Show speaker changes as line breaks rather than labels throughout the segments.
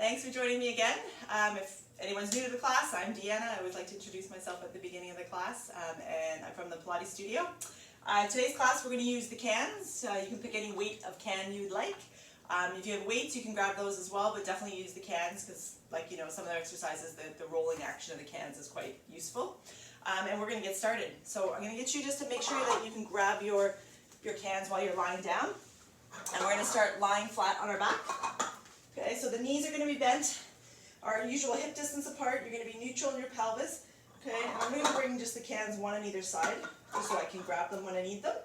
Thanks for joining me again. If anyone's new to the class, I'm Deanna. I always like to introduce myself at the beginning of the class, and I'm from the Pilates studio. Today's class we're going to use the cans. You can pick any weight of can you'd like. If you have weights, you can grab those as well, but definitely use the cans because, like, you know, some of the exercises, the rolling action of the cans is quite useful. And we're going to get started. So I'm going to get you just to make sure that you can grab your cans while you're lying down. And we're going to start lying flat on our back. Okay, so the knees are going to be bent, our usual hip distance apart. You're going to be neutral in your pelvis. Okay, and I'm going to bring just the cans one on either side, just so I can grab them when I need them.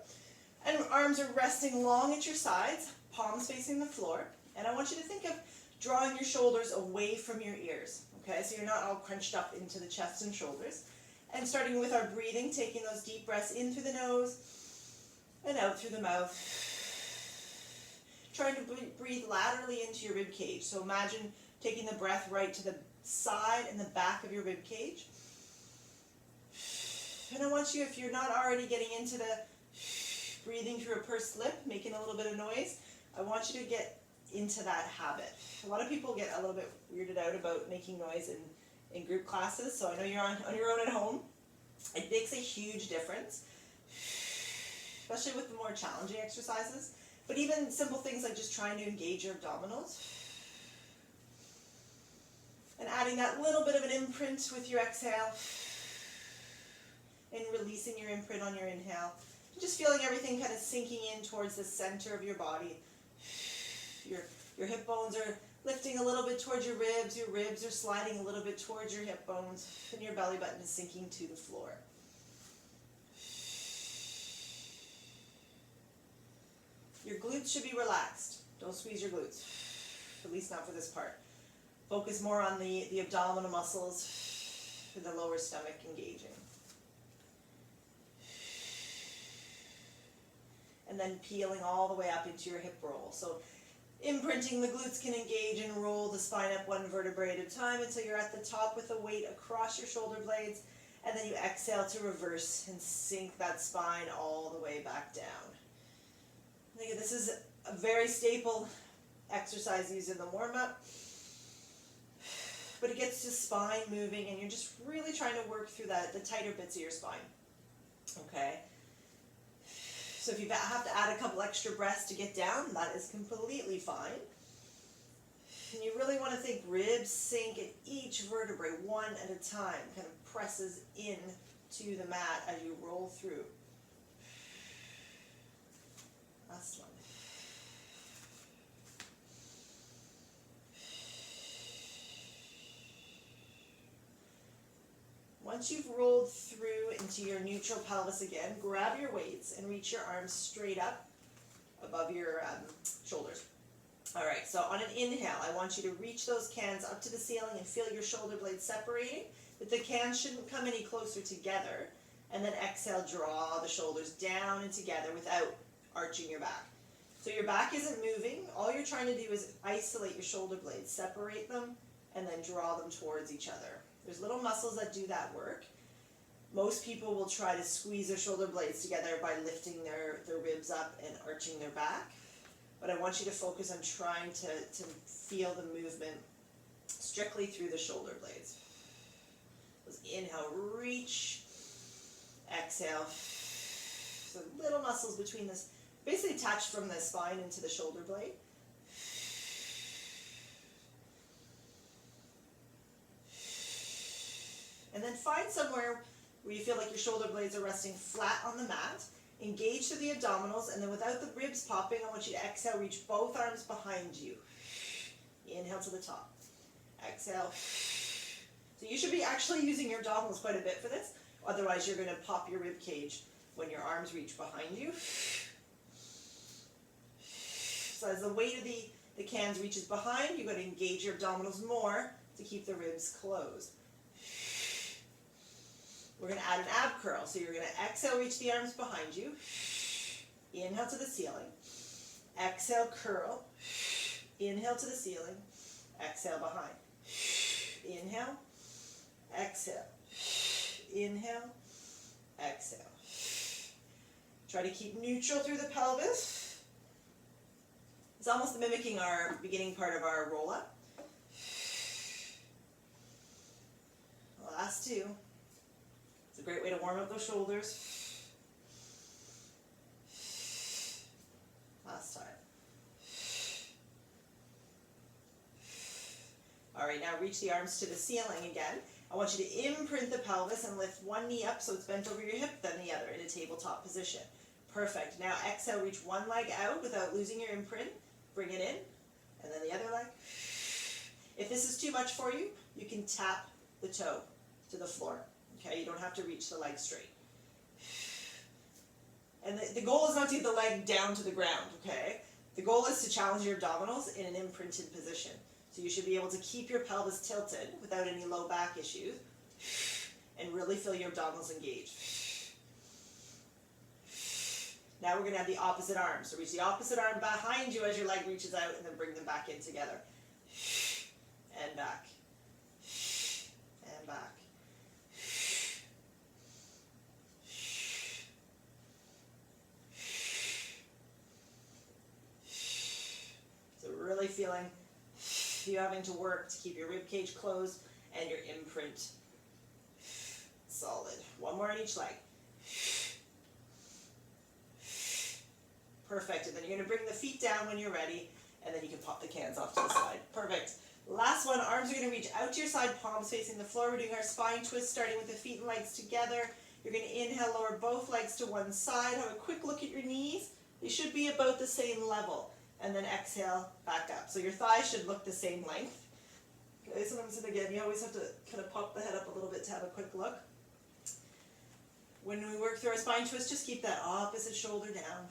And arms are resting long at your sides, palms facing the floor. And I want you to think of drawing your shoulders away from your ears. Okay, so you're not all crunched up into the chest and shoulders. And starting with our breathing, taking those deep breaths in through the nose and out through the mouth. Trying to breathe laterally into your rib cage. So imagine taking the breath right to the side and the back of your rib cage. And I want you, if you're not already getting into the breathing through a pursed lip, making a little bit of noise, I want you to get into that habit. A lot of people get a little bit weirded out about making noise in group classes, so I know you're on your own at home. It makes a huge difference, especially with the more challenging exercises. But even simple things like just trying to engage your abdominals. And adding that little bit of an imprint with your exhale. And releasing your imprint on your inhale. Just feeling everything kind of sinking in towards the center of your body. Your hip bones are lifting a little bit towards your ribs are sliding a little bit towards your hip bones, and your belly button is sinking to the floor. Your glutes should be relaxed. Don't squeeze your glutes, at least not for this part. Focus more on the abdominal muscles and the lower stomach engaging. And then peeling all the way up into your hip roll. So imprinting the glutes can engage and roll the spine up one vertebrae at a time until you're at the top with the weight across your shoulder blades. And then you exhale to reverse and sink that spine all the way back down. This is a very staple exercise used in the warm-up, but it gets the spine moving, and you're just really trying to work through the tighter bits of your spine. Okay? So if you have to add a couple extra breaths to get down, that is completely fine. And you really want to think ribs sink at each vertebrae one at a time, kind of presses in to the mat as you roll through. Last one. Once you've rolled through into your neutral pelvis again, grab your weights and reach your arms straight up above your shoulders. All right, so on an inhale, I want you to reach those cans up to the ceiling and feel your shoulder blades separating, but the cans shouldn't come any closer together. And then exhale, draw the shoulders down and together without arching your back. So your back isn't moving. All you're trying to do is isolate your shoulder blades, separate them, and then draw them towards each other. There's little muscles that do that work. Most people will try to squeeze their shoulder blades together by lifting their ribs up and arching their back. But I want you to focus on trying to feel the movement strictly through the shoulder blades. Inhale, reach. Exhale. So little muscles between this, basically attached from the spine into the shoulder blade. And then find somewhere where you feel like your shoulder blades are resting flat on the mat. Engage through the abdominals, and then without the ribs popping, I want you to exhale, reach both arms behind you. Inhale to the top. Exhale. So you should be actually using your abdominals quite a bit for this. Otherwise, you're going to pop your rib cage when your arms reach behind you. So as the weight of the cans reaches behind, you're going to engage your abdominals more to keep the ribs closed. We're going to add an ab curl. So you're going to exhale, reach the arms behind you. Inhale to the ceiling. Exhale, curl. Inhale to the ceiling. Exhale behind. Inhale. Exhale. Inhale. Exhale. Try to keep neutral through the pelvis. It's almost mimicking our beginning part of our roll-up. 2. It's a great way to warm up those shoulders. Last time. Alright, now reach the arms to the ceiling again. I want you to imprint the pelvis and lift one knee up so it's bent over your hip, then the other in a tabletop position. Perfect. Now exhale, reach one leg out without losing your imprint. Bring it in, and then the other leg. If this is too much for you, you can tap the toe to the floor. Okay, you don't have to reach the leg straight. And the goal is not to get the leg down to the ground, okay? The goal is to challenge your abdominals in an imprinted position. So you should be able to keep your pelvis tilted without any low back issues and really feel your abdominals engaged. Now we're going to have the opposite arm. So reach the opposite arm behind you as your leg reaches out and then bring them back in together. And back. And back. So really feeling you having to work to keep your rib cage closed and your imprint solid. One more on each leg. Perfect. And then you're going to bring the feet down when you're ready, and then you can pop the cans off to the side. Perfect. Last one, arms are going to reach out to your side, palms facing the floor. We're doing our spine twist, starting with the feet and legs together. You're going to inhale, lower both legs to one side. Have a quick look at your knees. They should be about the same level. And then exhale, back up. So your thighs should look the same length. Okay, sometimes, and again, you always have to kind of pop the head up a little bit to have a quick look. When we work through our spine twist, just keep that opposite shoulder down.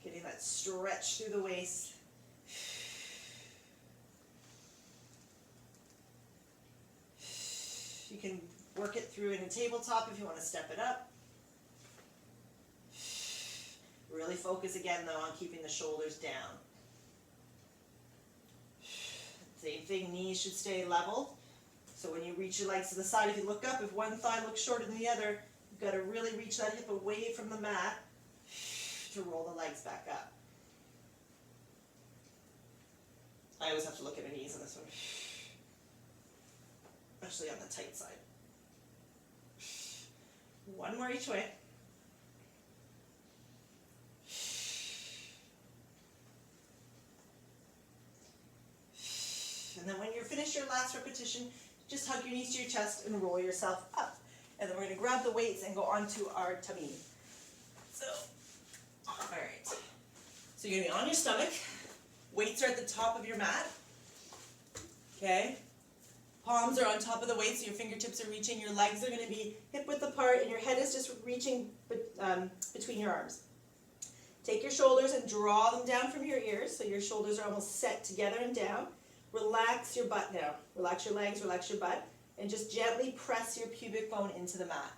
Getting that stretch through the waist. You can work it through in a tabletop if you want to step it up. Really focus again though on keeping the shoulders down. Same thing, knees should stay level. So when you reach your legs to the side, if you look up, if one thigh looks shorter than the other, you've got to really reach that hip away from the mat to roll the legs back up. I always have to look at my knees on this one, especially on the tight side. One more each way. And then when you're finished your last repetition, just hug your knees to your chest and roll yourself up. And then we're going to grab the weights and go onto our tummy. So, alright. So you're going to be on your stomach. Weights are at the top of your mat. Okay? Palms are on top of the weights, so your fingertips are reaching. Your legs are going to be hip width apart, and your head is just reaching between your arms. Take your shoulders and draw them down from your ears, so your shoulders are almost set together and down. Relax your butt now. Relax your legs, relax your butt, and just gently press your pubic bone into the mat.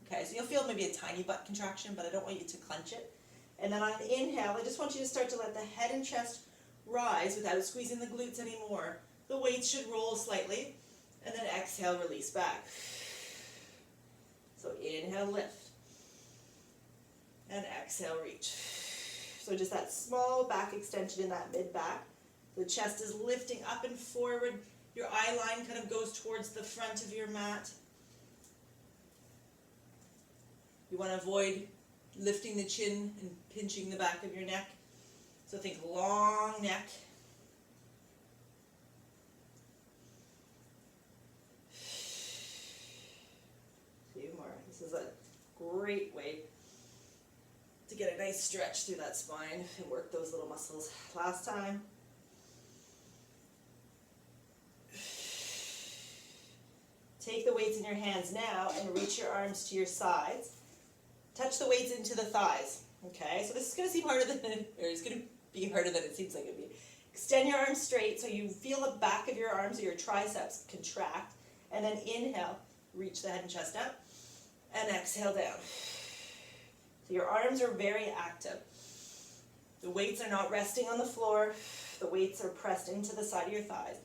Okay, so you'll feel maybe a tiny butt contraction, but I don't want you to clench it. And then on an inhale, I just want you to start to let the head and chest rise without squeezing the glutes anymore. The weights should roll slightly, and then exhale, release back. So inhale, lift, and exhale, reach. So just that small back extension in that mid-back. The chest is lifting up and forward. Your eye line kind of goes towards the front of your mat. You want to avoid lifting the chin and pinching the back of your neck. So think long neck. Few more. This is a great way to get a nice stretch through that spine and work those little muscles. Last time. Take the weights in your hands now and reach your arms to your sides. Touch the weights into the thighs. Okay, so this is going to seem harder than, or it's going to be harder than it seems like it would be. Extend your arms straight so you feel the back of your arms or your triceps contract. And then inhale, reach the head and chest up. And exhale down. So your arms are very active. The weights are not resting on the floor. The weights are pressed into the side of your thighs.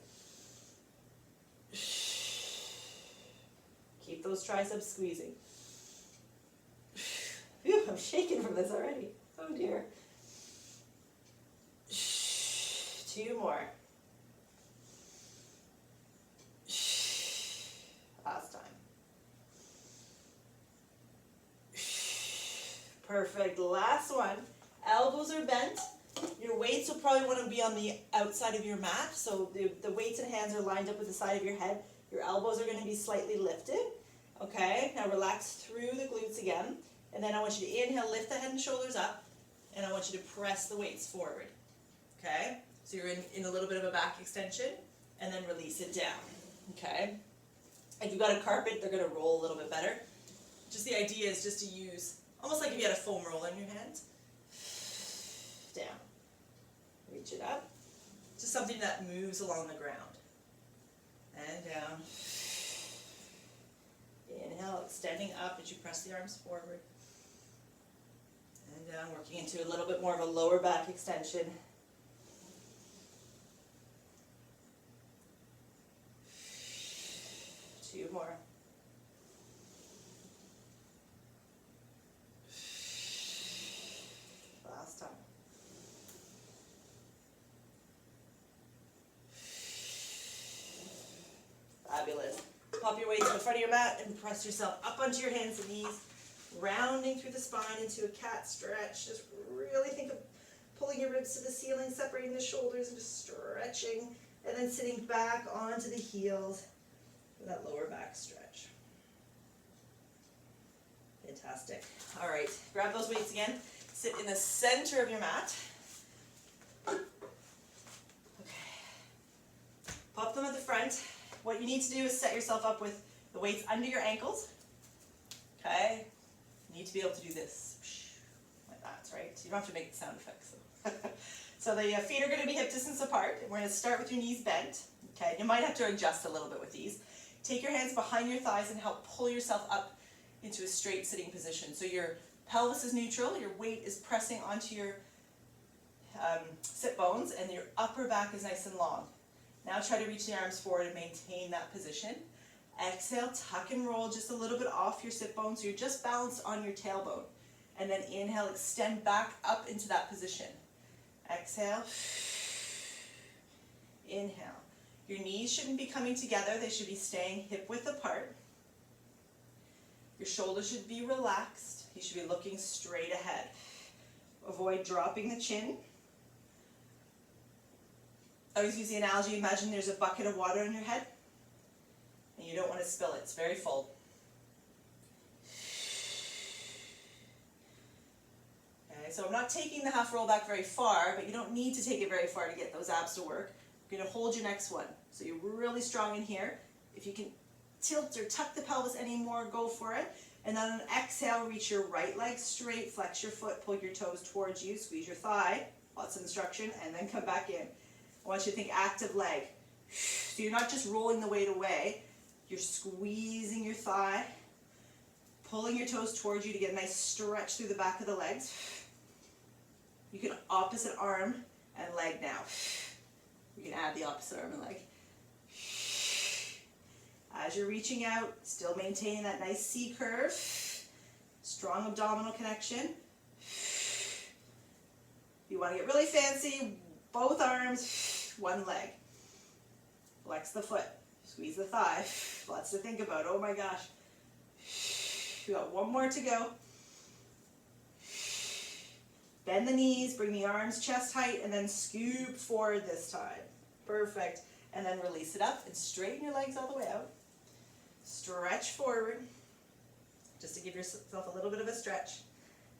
Keep those triceps squeezing. Phew, I'm shaking from this already. Oh dear. 2 more. Perfect. Last one. Elbows are bent. Your weights will probably want to be on the outside of your mat. So the weights and hands are lined up with the side of your head. Your elbows are going to be slightly lifted. Okay, now relax through the glutes again. And then I want you to inhale, lift the head and shoulders up. And I want you to press the weights forward. Okay, so you're in a little bit of a back extension. And then release it down. Okay, if you've got a carpet, they're going to roll a little bit better. Just the idea is just to use, almost like if you had a foam roller in your hands. Down. Reach it up. Just something that moves along the ground. And down. Inhale, extending up as you press the arms forward. And down, working into a little bit more of a lower back extension. Two more. Last time. Fabulous. Pop your weights in the front of your mat and press yourself up onto your hands and knees, rounding through the spine into a cat stretch. Just really think of pulling your ribs to the ceiling, separating the shoulders and just stretching, and then sitting back onto the heels for that lower back stretch. Fantastic. All right, grab those weights again. Sit in the center of your mat. Okay. Pop them at the front. What you need to do is set yourself up with the weights under your ankles. Okay? You need to be able to do this. Like that, right? So you don't have to make the sound effects. So the feet are going to be hip distance apart. We're going to start with your knees bent. Okay? You might have to adjust a little bit with these. Take your hands behind your thighs and help pull yourself up into a straight sitting position. So your pelvis is neutral, your weight is pressing onto your sit bones, and your upper back is nice and long. Now try to reach the arms forward and maintain that position. Exhale, tuck and roll just a little bit off your sit bones so you're just balanced on your tailbone. And then inhale, extend back up into that position. Exhale. Inhale. Your knees shouldn't be coming together, they should be staying hip width apart. Your shoulders should be relaxed. You should be looking straight ahead. Avoid dropping the chin. I always use the analogy, imagine there's a bucket of water on your head and you don't want to spill it, it's very full. Okay, so I'm not taking the half roll back very far, but you don't need to take it very far to get those abs to work. You're going to hold your next one. So you're really strong in here. If you can tilt or tuck the pelvis anymore, go for it. And then on an exhale, reach your right leg straight, flex your foot, pull your toes towards you, squeeze your thigh, lots of instruction, and then come back in. I want you to think active leg. So you're not just rolling the weight away, you're squeezing your thigh, pulling your toes towards you to get a nice stretch through the back of the legs. You can opposite arm and leg now. You can add the opposite arm and leg. As you're reaching out, still maintaining that nice C curve, strong abdominal connection. You want to get really fancy, both arms, one leg. Flex the foot, squeeze the thigh. Lots to think about, oh my gosh. You got one more to go. Bend the knees, bring the arms chest height, and then scoop forward this time. Perfect. And then release it up and straighten your legs all the way out. Stretch forward, just to give yourself a little bit of a stretch.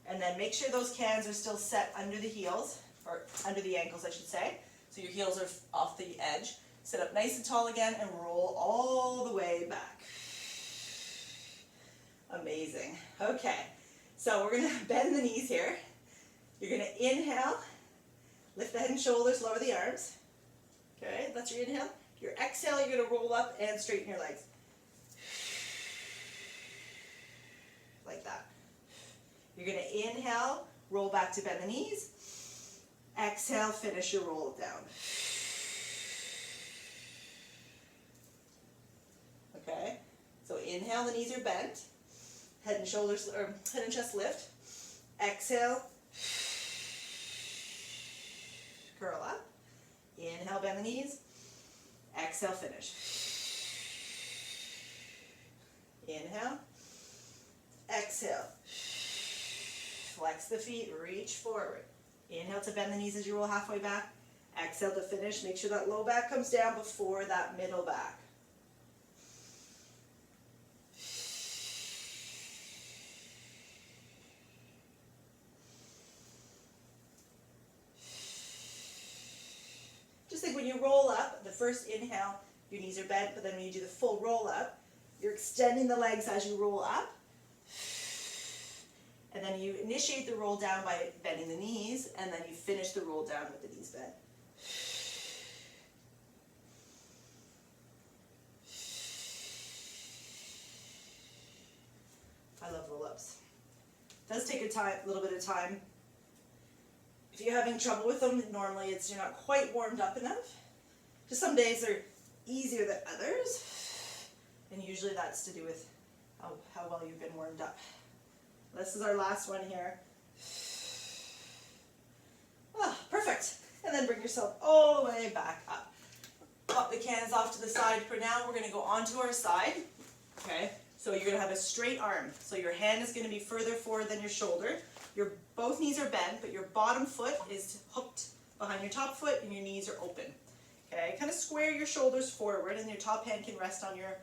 And then make sure those cans are still set under the heels, or under the ankles I should say. So your heels are off the edge. Sit up nice and tall again and roll all the way back. Amazing. Okay, so we're going to bend the knees here. You're going to inhale, lift the head and shoulders, lower the arms. Okay, that's your inhale. Your exhale, you're going to roll up and straighten your legs. Like that. You're going to inhale, roll back to bend the knees. Exhale, finish your roll down. Okay, so inhale, the knees are bent. Head and shoulders, or head and chest lift. Exhale, curl up. Inhale, bend the knees. Exhale, finish. Inhale. Exhale. Flex the feet, reach forward. Inhale to bend the knees as you roll halfway back. Exhale to finish. Make sure that low back comes down before that middle back. Just like when you roll up, the first inhale, your knees are bent, but then when you do the full roll up, you're extending the legs as you roll up. And then you initiate the roll down by bending the knees, and then you finish the roll down with the knees bent. I love roll-ups. It does take a little bit of time. If you're having trouble with them, normally it's you're not quite warmed up enough. Just some days are easier than others, and usually that's to do with how well you've been warmed up. This is our last one here. Ah, perfect. And then bring yourself all the way back up. Pop the cans off to the side for now. We're going to go onto our side. Okay, so you're going to have a straight arm. So your hand is going to be further forward than your shoulder. Both knees are bent, but your bottom foot is hooked behind your top foot and your knees are open. Okay, kind of square your shoulders forward and your top hand can rest on your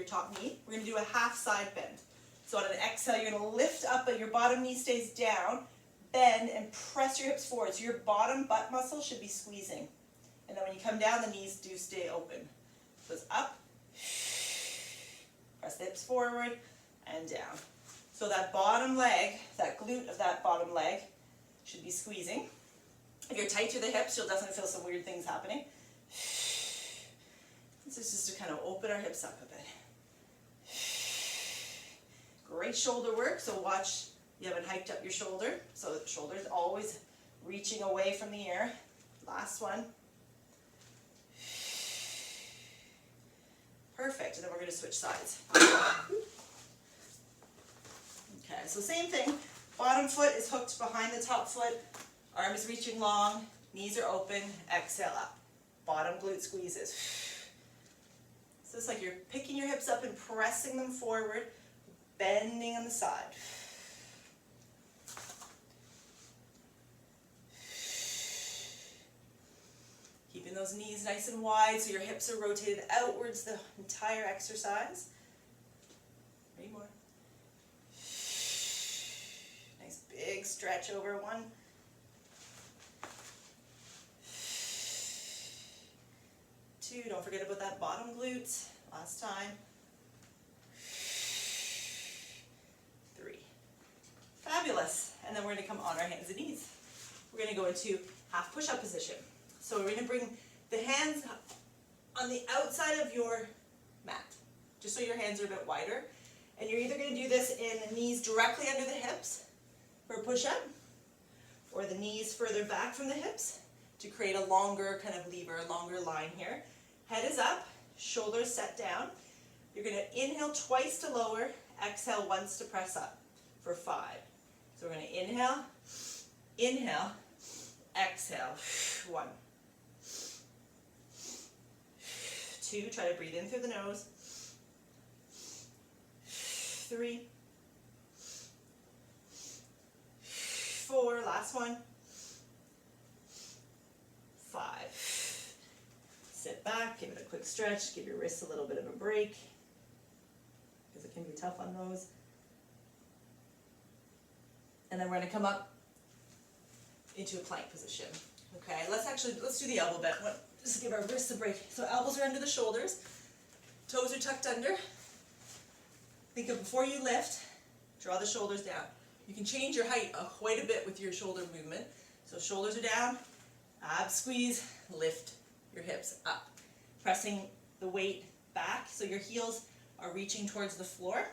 top knee. We're going to do a half side bend. So on an exhale, you're going to lift up, but your bottom knee stays down, bend, and press your hips forward. So your bottom butt muscle should be squeezing. And then when you come down, the knees do stay open. So it's up, press the hips forward, and down. So that bottom leg, that glute of that bottom leg, should be squeezing. If you're tight through the hips, you'll definitely feel some weird things happening. This is just to kind of open our hips up a bit. Great shoulder work, so watch you haven't hiked up your shoulder, so the shoulder's always reaching away from the ear. Last one. Perfect, and then we're going to switch sides. Okay, so same thing. Bottom foot is hooked behind the top foot, arm is reaching long, knees are open, exhale up. Bottom glute squeezes. So it's like you're picking your hips up and pressing them forward, bending on the side. Keeping those knees nice and wide so your hips are rotated outwards the entire exercise. 3 more. Nice big stretch over 1. 2, don't forget about that bottom glute. Last time. 3. Fabulous. And then we're going to come on our hands and knees. We're going to go into half push-up position. So we're going to bring the hands on the outside of your mat, just so your hands are a bit wider. And you're either going to do this in the knees directly under the hips for a push-up, or the knees further back from the hips to create a longer kind of lever, a longer line here. Head is up, shoulders set down. You're going to inhale twice to lower, exhale once to press up for 5. So we're going to inhale, inhale, exhale. 1. 2, try to breathe in through the nose. 3. 4, last one. 5. Sit back, give it a quick stretch, give your wrists a little bit of a break, because it can be tough on those. And then we're going to come up into a plank position. Okay, let's do the elbow bend. Just give our wrists a break. So elbows are under the shoulders, toes are tucked under. Think of before you lift, draw the shoulders down. You can change your height quite a bit with your shoulder movement. So shoulders are down, abs squeeze, lift your hips up. Pressing the weight back so your heels are reaching towards the floor.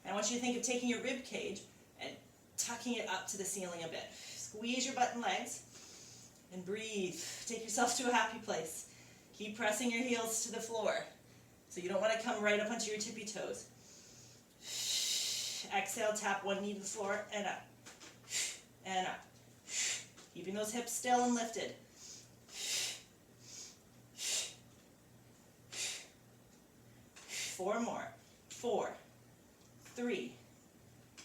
And I want you to think of taking your rib cage and tucking it up to the ceiling a bit. Squeeze your butt and legs and breathe. Take yourself to a happy place. Keep pressing your heels to the floor. So you don't want to come right up onto your tippy toes. Exhale, tap one knee to the floor and up. And up. Keeping those hips still and lifted. 4 more. 4, 3,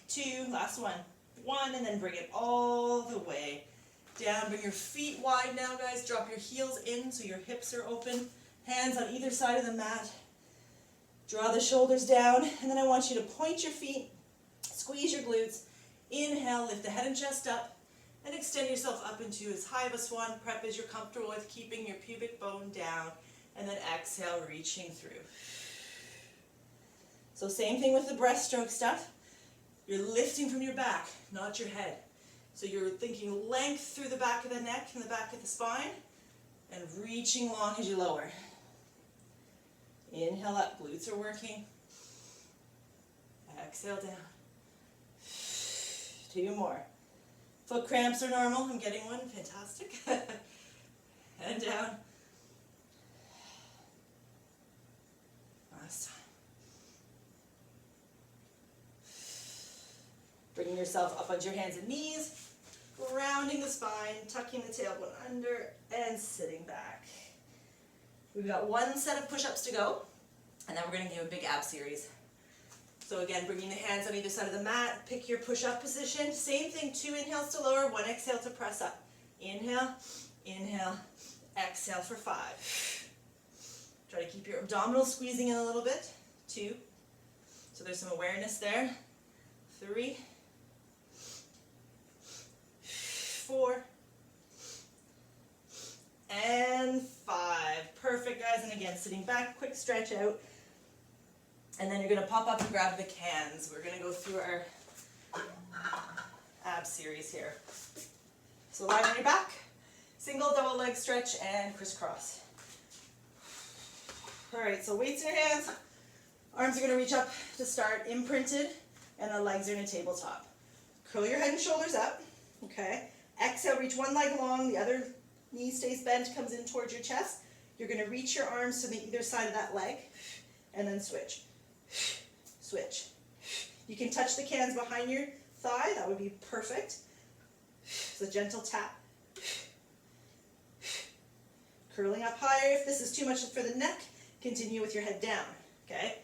2, last one. 1, and then bring it all the way down. Bring your feet wide now, guys. Drop your heels in so your hips are open. Hands on either side of the mat. Draw the shoulders down, and then I want you to point your feet, squeeze your glutes. Inhale, lift the head and chest up, and extend yourself up into as high of a swan prep as you're comfortable with, keeping your pubic bone down, and then exhale, reaching through. So same thing with the breaststroke stuff. You're lifting from your back, not your head. So you're thinking length through the back of the neck and the back of the spine, and reaching long as you lower. Inhale up, glutes are working. Exhale down. 2 more. Foot cramps are normal. I'm getting one. Fantastic. And down. Last time. Bringing yourself up onto your hands and knees, rounding the spine, tucking the tailbone under, and sitting back. We've got 1 set of push-ups to go, and then we're going to do a big ab series. So again, bringing the hands on either side of the mat, pick your push-up position. Same thing, 2 inhales to lower, 1 exhale to press up. Inhale, inhale, exhale for 5. Try to keep your abdominals squeezing in a little bit. 2. So there's some awareness there. 3. 4. And 5. Perfect, guys. And again, sitting back, quick stretch out. And then you're going to pop up and grab the cans. We're going to go through our ab series here. So lie on your back, single, double leg stretch, and crisscross. All right, so weights in your hands. Arms are going to reach up to start, imprinted, and the legs are in a tabletop. Curl your head and shoulders up, okay? Exhale, reach one leg long, the other knee stays bent, comes in towards your chest. You're going to reach your arms to the either side of that leg, and then switch. Switch. You can touch the cans behind your thigh, that would be perfect. It's a gentle tap. Curling up higher. If this is too much for the neck, continue with your head down, okay?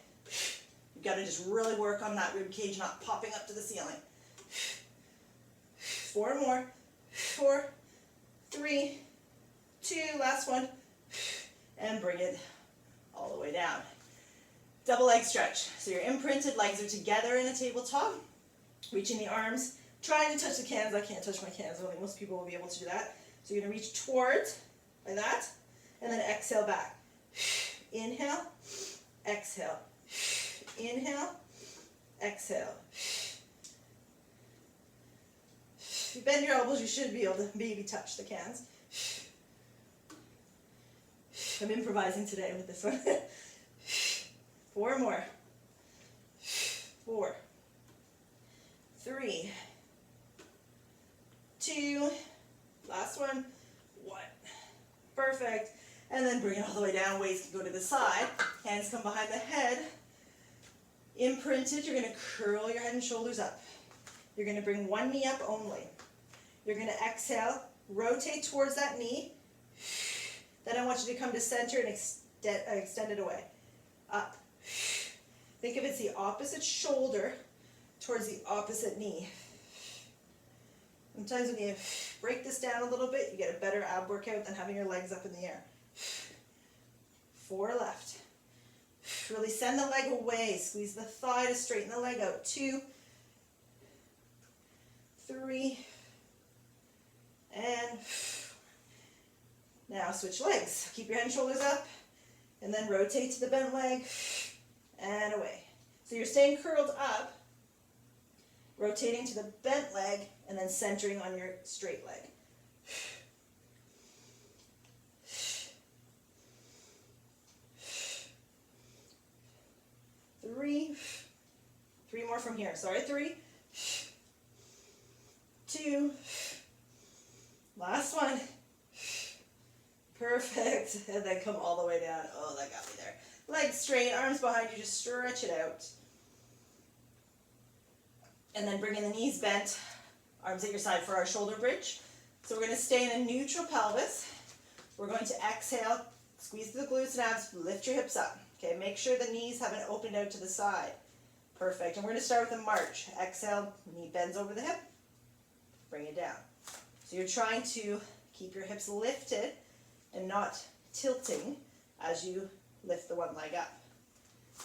You've got to just really work on that rib cage not popping up to the ceiling. 4 more. 4, 3, 2, last one. And bring it all the way down. Double leg stretch. So you're imprinted, legs are together in a tabletop. Reaching the arms, trying to touch the cans. I can't touch my cans. I don't think most people will be able to do that. So you're going to reach towards, like that, and then exhale back. Inhale, exhale. Inhale, exhale. If you bend your elbows, you should be able to maybe touch the cans. I'm improvising today with this one. 4 more. 4, 3, 2, last one, 1. Perfect. And then bring it all the way down. Weights can go to the side. Hands come behind the head. Imprinted, you're going to curl your head and shoulders up. You're going to bring one knee up only. You're going to exhale, rotate towards that knee. Then I want you to come to center and extend it away. Up. Think of it's the opposite shoulder towards the opposite knee. Sometimes when you break this down a little bit, you get a better ab workout than having your legs up in the air. 4 left. Really send the leg away. Squeeze the thigh to straighten the leg out. 2, 3, and now switch legs. Keep your head and shoulders up, and then rotate to the bent leg, and away. So you're staying curled up, rotating to the bent leg, and then centering on your straight leg. 3 more from here. Sorry, 3, 2, last one. Perfect. And then come all the way down. Oh, that got me there. Legs straight, arms behind you, just stretch it out. And then bring in the knees bent, arms at your side for our shoulder bridge. So we're going to stay in a neutral pelvis. We're going to exhale, squeeze the glutes and abs, lift your hips up. Okay, make sure the knees haven't opened out to the side. Perfect. And we're going to start with a march. Exhale, knee bends over the hip. bring it down. So you're trying to keep your hips lifted and not tilting as you lift the one leg up.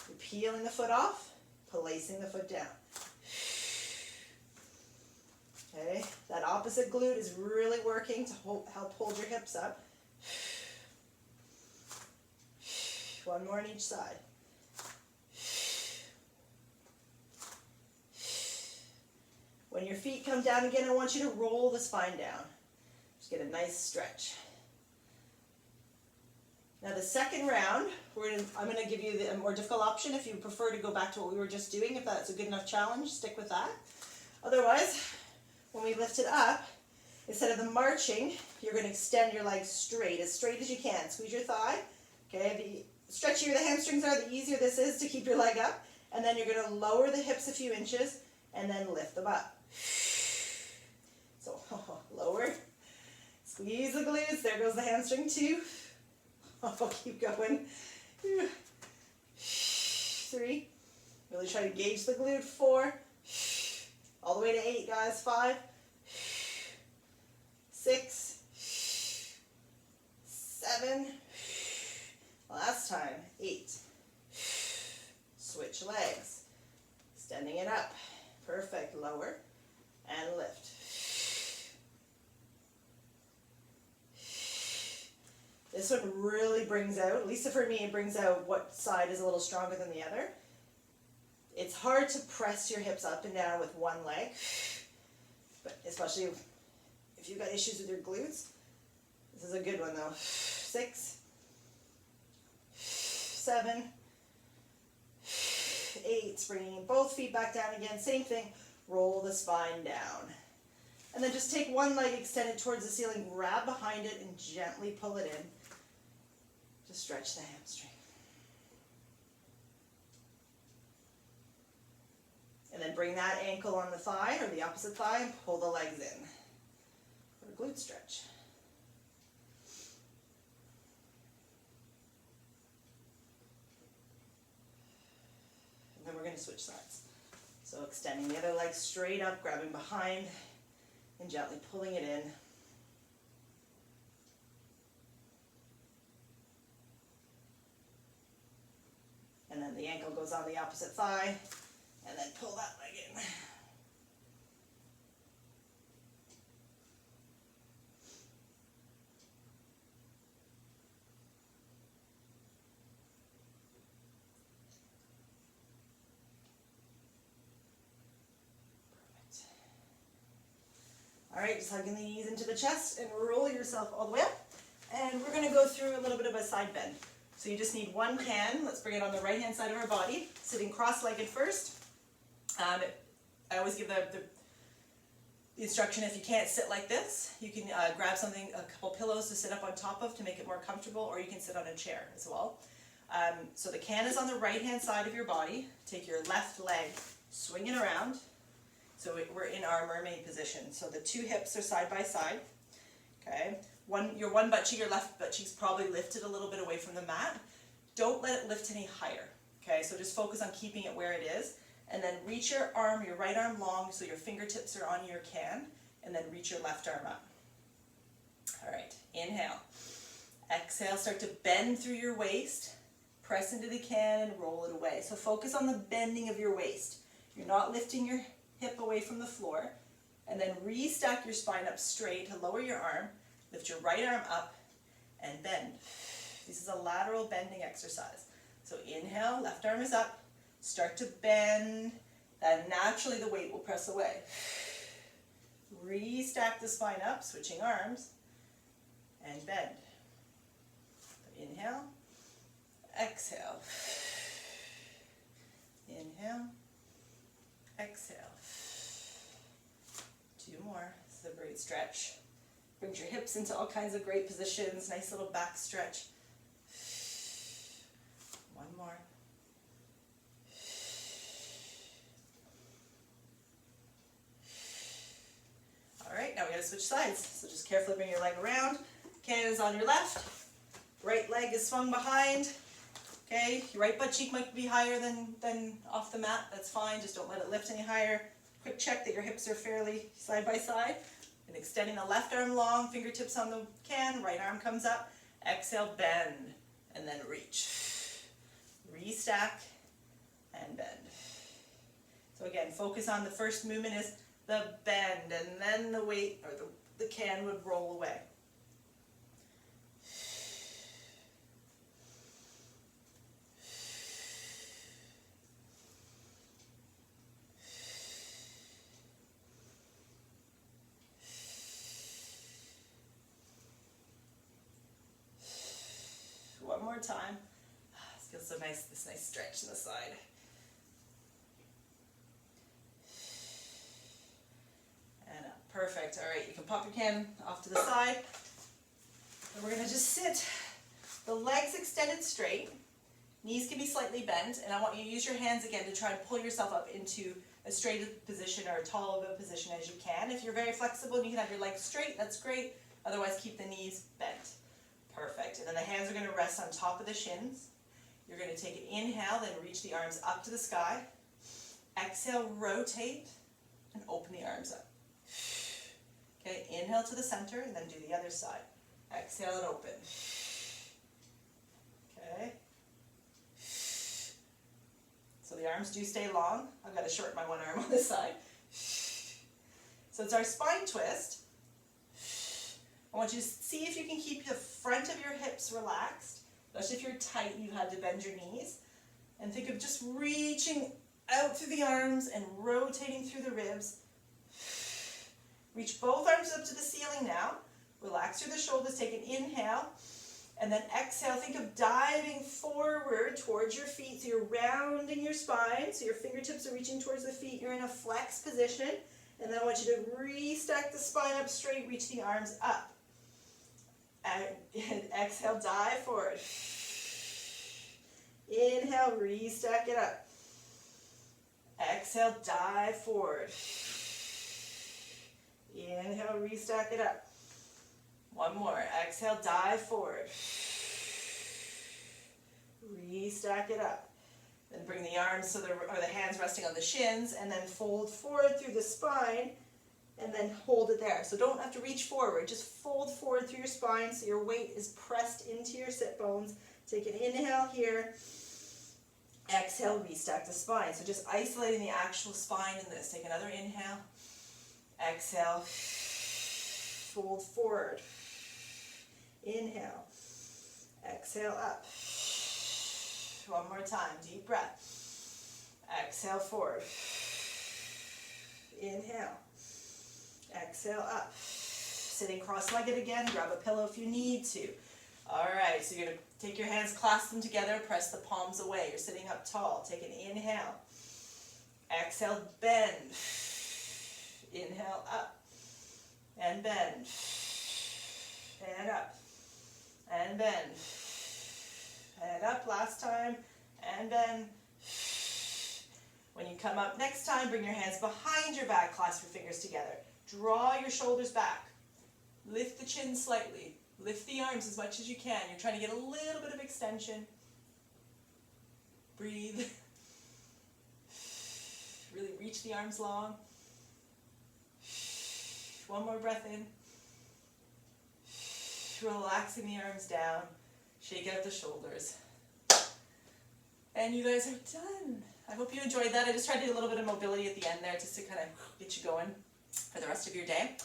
You're peeling the foot off, placing the foot down. Okay, that opposite glute is really working to help hold your hips up. One more on each side. When your feet come down again, I want you to roll the spine down. Just get a nice stretch. Now the second round, I'm going to give you a more difficult option. If you prefer to go back to what we were just doing, if that's a good enough challenge, stick with that. Otherwise, when we lift it up, instead of the marching, you're going to extend your legs straight as you can. Squeeze your thigh. Okay, the stretchier the hamstrings are, the easier this is to keep your leg up. And then you're going to lower the hips a few inches and then lift them up. So lower, squeeze the glutes. There goes the hamstring too. Keep going. 3. Really try to gauge the glute. 4. All the way to 8, guys. 5. 6. 7. Last time. 8. Switch legs. Extending it up. Perfect. Lower and lift. This one really brings out, at least for me, it brings out what side is a little stronger than the other. It's hard to press your hips up and down with one leg, but especially if you've got issues with your glutes. This is a good one though. 6, 7, 8, bringing both feet back down again. Same thing, roll the spine down. And then just take one leg extended towards the ceiling, grab behind it and gently pull it in. Just stretch the hamstring. And then bring that ankle on the thigh or the opposite thigh and pull the legs in for a glute stretch. And then we're going to switch sides. So extending the other leg straight up, grabbing behind and gently pulling it in. And then the ankle goes on the opposite thigh, and then pull that leg in. Perfect. All right, just hugging the knees into the chest and roll yourself all the way up. And we're going to go through a little bit of a side bend. So you just need one can. Let's bring it on the right-hand side of our body, sitting cross-legged first. I always give the instruction, if you can't sit like this, you can grab something, a couple pillows to sit up on top of to make it more comfortable, or you can sit on a chair as well. So the can is on the right-hand side of your body. Take your left leg, swing it around. So we're in our mermaid position. So the two hips are side by side. Okay. Your one butt cheek, your left butt cheek's probably lifted a little bit away from the mat. Don't let it lift any higher. Okay, so just focus on keeping it where it is. And then reach your arm, your right arm long, so your fingertips are on your can. And then reach your left arm up. All right, inhale. Exhale, start to bend through your waist. Press into the can and roll it away. So focus on the bending of your waist. You're not lifting your hip away from the floor. And then restack your spine up straight to lower your arm. Lift your right arm up and bend. This is a lateral bending exercise. So inhale, left arm is up. Start to bend. Then naturally the weight will press away. Restack the spine up, switching arms, and bend. Inhale, exhale. Inhale, exhale. 2 more. This is a great stretch. Brings your hips into all kinds of great positions. Nice little back stretch. 1 more. All right, now we gotta switch sides. So just carefully bring your leg around. Can is on your left. Right leg is swung behind. Okay, your right butt cheek might be higher than off the mat. That's fine. Just don't let it lift any higher. Quick check that your hips are fairly side by side. And extending the left arm long, fingertips on the can, right arm comes up. Exhale, bend, and then reach. Restack, and bend. So again, focus on the first movement is the bend, and then the weight, or the can would roll away. One more time. This feels so nice, this nice stretch in the side. And up. Perfect. All right, you can pop your can off to the side. And we're going to just sit, the legs extended straight, knees can be slightly bent, and I want you to use your hands again to try and pull yourself up into as straight a position or as tall of a position as you can. If you're very flexible and you can have your legs straight, that's great. Otherwise, keep the knees bent. Perfect. And then the hands are going to rest on top of the shins. You're going to take an inhale, then reach the arms up to the sky. Exhale, rotate, and open the arms up. Okay, inhale to the center, and then do the other side. Exhale and open. Okay. So the arms do stay long. I've got to shorten my one arm on this side. So it's our spine twist. I want you to see if you can keep the front of your hips relaxed, especially if you're tight and you had to bend your knees. And think of just reaching out through the arms and rotating through the ribs. Reach both arms up to the ceiling now. Relax through the shoulders, take an inhale, and then exhale. Think of diving forward towards your feet, so you're rounding your spine, so your fingertips are reaching towards the feet. You're in a flex position, and then I want you to restack the spine up straight, reach the arms up. And exhale, dive forward. Inhale, restack it up. Exhale, dive forward. Inhale, restack it up. One more. Exhale, dive forward. Restack it up. Then bring the arms or the hands resting on the shins, and then fold forward through the spine, and then hold it there. So don't have to reach forward. Just fold forward through your spine so your weight is pressed into your sit bones. Take an inhale here. Exhale, restack the spine. So just isolating the actual spine in this. Take another inhale. Exhale. Fold forward. Inhale. Exhale up. One more time. Deep breath. Exhale forward. Inhale. Exhale up. Sitting cross-legged again. Grab a pillow if you need to. All right, so you're going to take your hands, clasp them together, press the palms away. You're sitting up tall. Take an inhale. Exhale, bend. Inhale, up. And bend. And up. And bend. And up last time. And bend. When you come up next time, bring your hands behind your back, clasp your fingers together. Draw your shoulders back. Lift the chin slightly. Lift the arms as much as you can. You're trying to get a little bit of extension. Breathe. Really reach the arms long. One more breath in. Relaxing the arms down. Shake out the shoulders. And you guys are done. I hope you enjoyed that. I just tried to do a little bit of mobility at the end there just to kind of get you going for the rest of your day.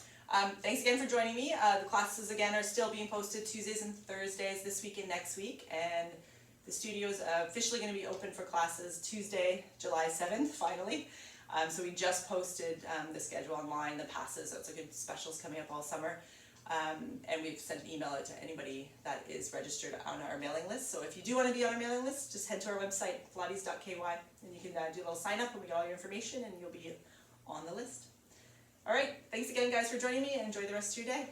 Thanks again for joining me. The classes again are still being posted Tuesdays and Thursdays this week and next week, and the studio is officially going to be open for classes Tuesday, July 7th, finally. So we just posted the schedule online, the passes, so it's a good specials coming up all summer. And we've sent an email out to anybody that is registered on our mailing list. So if you do want to be on our mailing list, just head to our website, pilates.ky, and you can do a little sign up and we get all your information and you'll be on the list. All right, thanks again guys for joining me and enjoy the rest of your day.